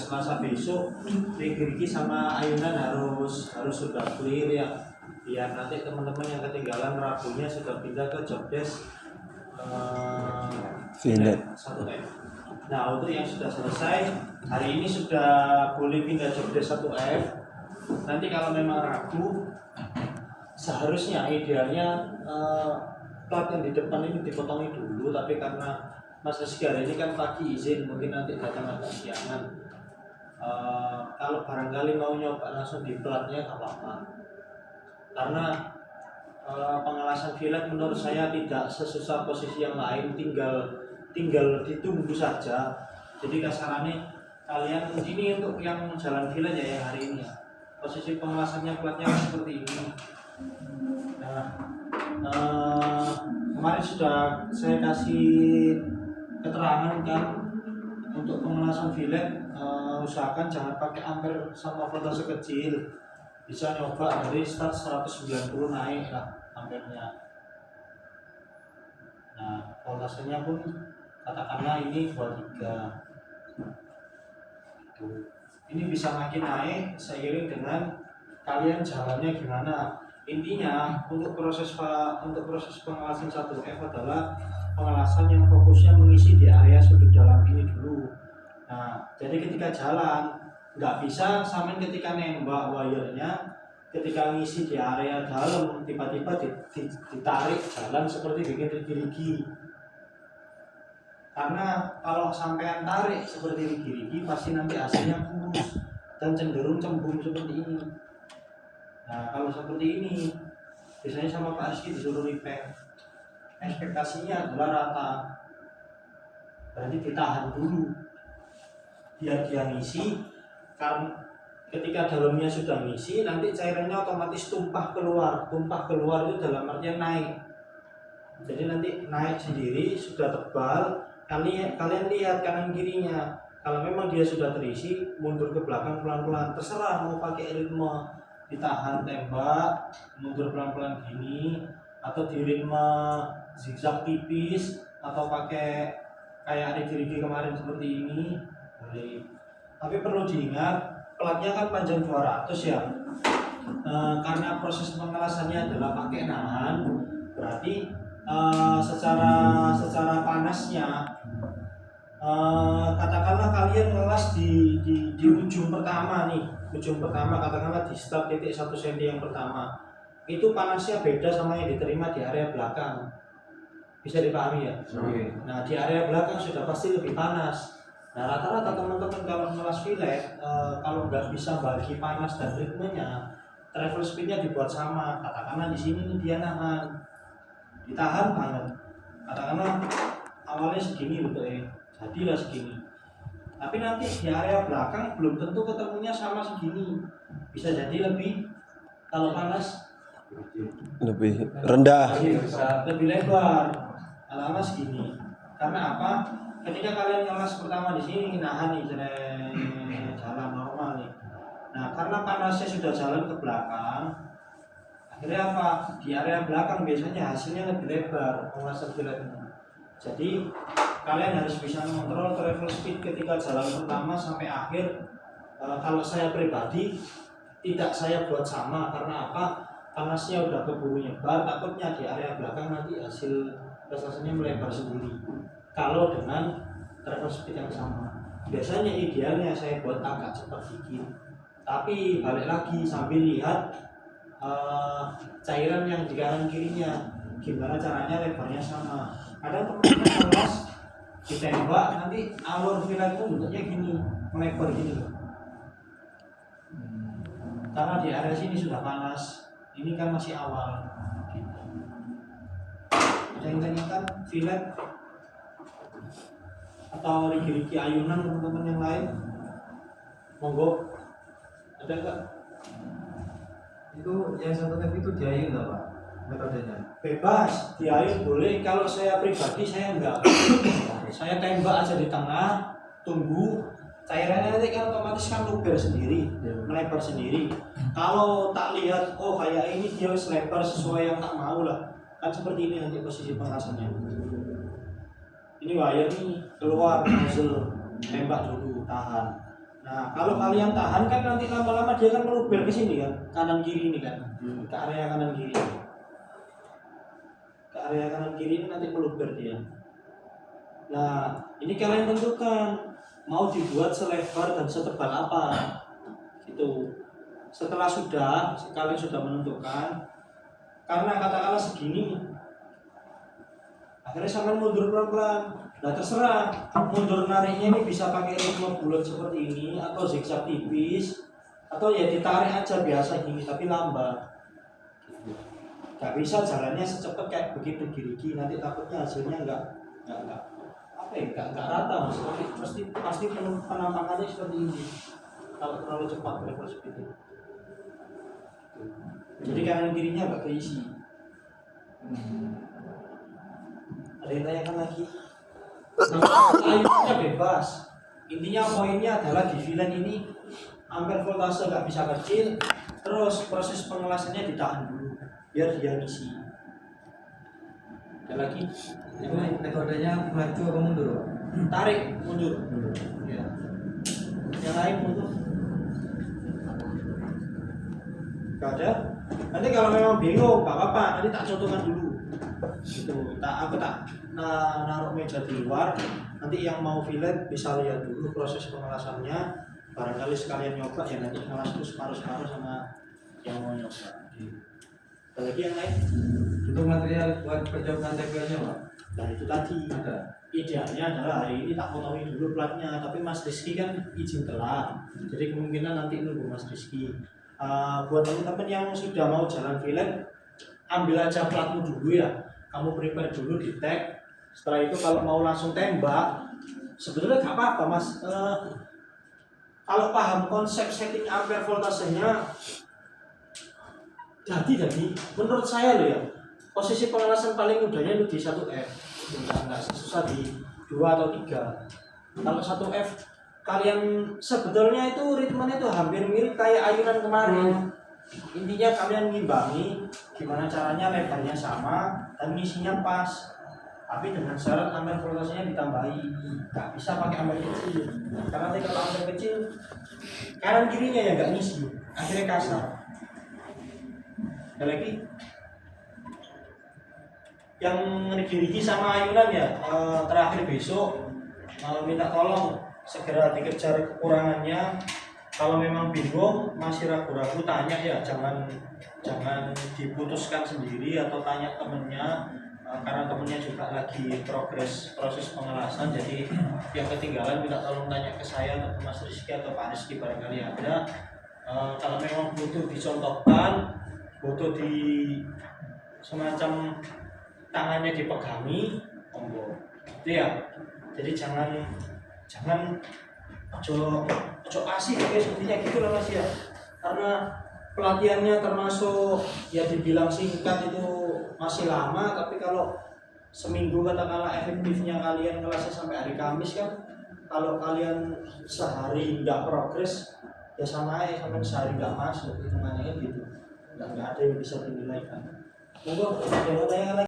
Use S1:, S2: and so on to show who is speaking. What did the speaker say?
S1: Selasa besok Riki sama ayunan harus sudah clear ya, biar nanti teman-teman yang ketinggalan Rabunya sudah pindah ke jobdesk
S2: Fillet
S1: 1F. Nah untuk yang sudah selesai hari ini sudah boleh pindah jobdesk 1F. Nanti kalau memang ragu, seharusnya idealnya plat yang di depan ini dipotongi dulu, tapi karena Mas Rizky hari ini kan pagi izin, mungkin nanti datang agak siangan. Kalau barangkali mau nyoba langsung di platnya nggak apa-apa, karena pengelasan fillet menurut saya tidak sesusah posisi yang lain, tinggal ditunggu saja. Jadi kasarannya kalian ini untuk yang jalan fillet ya hari ini ya, posisi pengelasannya platnya seperti ini. Nah kemarin sudah saya kasih keterangan kan untuk pengelasan fillet, usahakan jangan pakai ampere sama voltase kecil, bisa nyoba dari start 190 naik lah ampernya. Nah voltasenya pun katakanlah ini 23, ini bisa makin naik seiring dengan kalian jalannya gimana. Intinya untuk proses pengelasan 1F adalah pengelasan yang fokusnya mengisi di area sudut dalam ini dulu. Nah, jadi ketika jalan nggak bisa samain ketika nembak wire-nya, ketika ngisi di area dalam tiba-tiba ditarik jalan seperti bikin rigi-rigi. Karena kalau sampean tarik seperti rigi-rigi pasti nanti hasilnya kurus dan cenderung cembung seperti ini. Nah kalau seperti ini biasanya sama Pak Rizky disuruh repair, ekspektasinya adalah rata, berarti ditahan dulu biar dia ngisi. Kan ketika dalamnya sudah ngisi nanti cairannya otomatis tumpah keluar itu dalam artian naik. Jadi nanti naik sendiri, sudah tebal, kalian lihat kanan kirinya. Kalau memang dia sudah terisi, mundur ke belakang pelan-pelan, terserah mau pakai ritme ditahan tembak, mundur pelan-pelan gini, atau di ritme zigzag tipis, atau pakai kayak rigi-rigi kemarin seperti ini, boleh. Tapi perlu diingat, platnya kan panjang 200 ya. Karena proses pengelasannya adalah pakai nahan, berarti secara panasnya, katakanlah kalian ngelas di ujung pertama nih, katakanlah di start titik 1 cm yang pertama, itu panasnya beda sama yang diterima di area belakang. Bisa dipahami ya? Nah di area belakang sudah pasti lebih panas. Nah rata-rata teman-teman kalau ngelas fillet, kalau nggak bisa bagi panas dan ritmenya, travel speednya dibuat sama. Katakanlah di sini nih dia nahan, ditahan banget. Katakanlah awalnya segini bentuknya, jadilah segini. Tapi nanti di area belakang belum tentu ketemunya sama segini, bisa jadi lebih, kalau panas
S2: lebih rendah,
S1: lebih lebar, ala segini. Karena apa? Ketika kalian ngelas pertama di sini nahan nih, jalan normal nih. Nah karena panasnya sudah jalan ke belakang, akhirnya apa? Di area belakang biasanya hasilnya lebih lebar pengelasan filletnya. Jadi kalian harus bisa mengontrol travel speed ketika jalan pertama sampai akhir. Kalau saya pribadi tidak saya buat sama, karena apa? Panasnya udah keburu nyebar, takutnya di area belakang nanti hasil prestasinya melebar sendiri. Kalau dengan travel speed yang sama, biasanya idealnya saya buat agak cepat dikit. Tapi balik lagi sambil lihat cairan yang di kanan kirinya, gimana caranya lebarnya sama. Ada teman-teman kelas ditembak nanti alur fillet itu bentuknya gini, melebar gini loh. Karena di area sini sudah panas, ini kan masih awal. Ada yang tanyakan fillet atau rigi-rigi ayunan teman-teman yang lain? Monggo. Ada enggak?
S3: Itu yang 1F itu diayun nggak Pak metodenya?
S1: Bebas, diayun boleh. Kalau saya pribadi saya enggak. Saya tembak aja di tengah, tunggu cairannya nanti kan otomatis kan luber sendiri, melebar sendiri. Kalau tak lihat, oh kayak ini dia lebar sesuai yang tak mau lah, kan seperti ini nanti posisi pengerasannya. Ini wire nih keluar nozzle, tembak dulu, tahan. Nah, kalau kalian tahan kan nanti lama-lama dia kan meluber ke sini kan, kanan kiri ini kan, ke area kanan kiri. Ke area kanan kiri ini nanti meluber dia. Nah, ini kalian tentukan mau dibuat selebar dan setebal apa. Itu. Setelah kalian sudah menentukan, karena katakanlah segini, akhirnya sampai mundur pelan-pelan. Nah terserah, mundur nariknya ini bisa pakai ritme bulat seperti ini atau zigzag tipis, atau ya ditarik aja biasa gini tapi lambat. Gak bisa jalannya secepat kayak begitu gigi, nanti takutnya hasilnya nggak rata mas. Pasti penampakannya seperti ini. Kalau terlalu cepat level speed. Jadi kanan kirinya agak keisi. Ada yang tanyakan lagi? Ayunannya bebas. Intinya poinnya adalah di villain ini ampere voltase nggak bisa kecil. Terus proses pengelasannya ditahan dulu biar dia ngisi. Ada lagi?
S3: Itu metodenya maju apa mundur?
S1: Tarik mundur. Ya. Yang lain mundur. Gak ada. Nanti kalau memang bingung, gak apa-apa. Nanti tak contohkan dulu. Gitu. Aku tak naruh meja di luar. Nanti yang mau fillet bisa lihat dulu proses pengelasannya. Barangkali sekalian nyoba ya nanti ngelas itu separuh-separuh sama yang mau nyoba. Ada lagi yang lain?
S3: Untuk material buat percobaan TPL-nya Pak?
S1: Nah itu tadi.
S3: Ada.
S1: Idealnya adalah hari ini tak potongi dulu platnya. Tapi Mas Rizky kan izin telat. Jadi kemungkinan nanti nunggu Mas Rizky. Buat teman-teman yang sudah mau jalan fillet, ambil aja platmu dulu ya. Kamu prepare dulu di tag. Setelah itu kalau mau langsung tembak, sebetulnya gak apa-apa mas. Kalau paham konsep setting ampere voltasenya, jadi menurut saya loh ya, posisi pengelasan paling mudahnya itu di 1F. Nggak susah di 2 atau 3. Kalau 1F kalian sebetulnya itu ritmenya itu hampir mirip kayak ayunan kemarin. Intinya kalian ngimbangi gimana caranya lebarnya sama dan ngisinya pas. Tapi dengan syarat ampere voltasenya ditambahi. Gak bisa pakai ampere kecil. Karena nanti kalau ampere kecil kanan kirinya ya gak ngisi. Akhirnya kasar. Ada lagi? Yang rigi sama ayunan ya terakhir besok minta tolong segera dikejar kekurangannya. Kalau memang bingung masih ragu-ragu tanya ya, jangan diputuskan sendiri atau tanya temennya, karena temennya juga lagi proses pengelasan. Jadi yang ketinggalan minta tolong tanya ke saya atau ke Mas Rizky atau Pak Rizky barangkali ada. Kalau memang butuh dicontohkan, butuh di semacam tangannya dipegangi, monggo. Itu ya. Jadi jangan ojo asik kayak sepertinya gitu lah mas ya. Karena pelatihannya termasuk ya dibilang singkat itu masih lama, tapi kalau seminggu katakanlah efektifnya kalian kelasnya sampai hari Kamis kan, kalau kalian sehari nggak progres ya sama aja sampai sehari nggak masuk, hitungannya gitu. Nggak ada yang bisa dinilai kan. Monggo, yang mau tanya lagi.